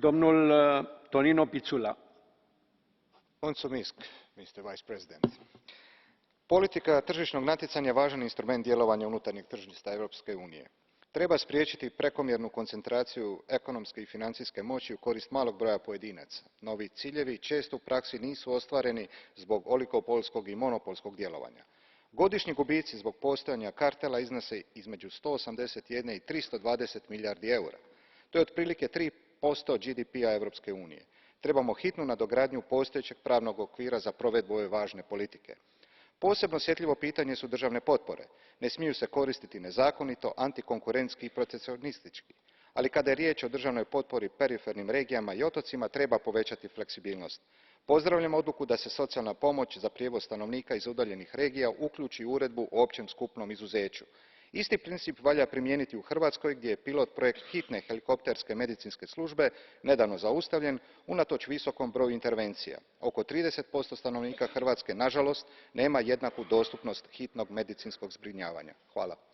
Domnul Tonino Picula. Mr. Vice President. Politika tržišnog natjecanja važan je instrument djelovanja unutarnjeg tržišta Europske unije. Treba spriječiti prekomjernu koncentraciju ekonomske i financijske moći u korist malog broja pojedinaca, no ovi ciljevi često u praksi nisu ostvareni zbog oligopolskog i monopolskog djelovanja. Godišnji gubici zbog postojanja kartela iznose između 181 i 320 milijardi eura. To je otprilike 3% GDP-a Europske unije. Trebamo hitnu nadogradnju postojećeg pravnog okvira za provedbu ove važne politike. Posebno osjetljivo pitanje su državne potpore. Ne smiju se koristiti nezakonito, antikonkurentski i protekcionistički. Ali kada je riječ o državnoj potpori perifernim regijama i otocima treba povećati fleksibilnost. Pozdravljam odluku da se socijalna pomoć za prijevoz stanovnika iz udaljenih regija uključi u uredbu o općem skupnom izuzeću. Isti princip valja primijeniti u Hrvatskoj gdje je pilot projekt hitne helikopterske medicinske službe nedavno zaustavljen unatoč visokom broju intervencija. Oko 30% stanovnika Hrvatske, nažalost, nema jednaku dostupnost hitnog medicinskog zbrinjavanja. Hvala.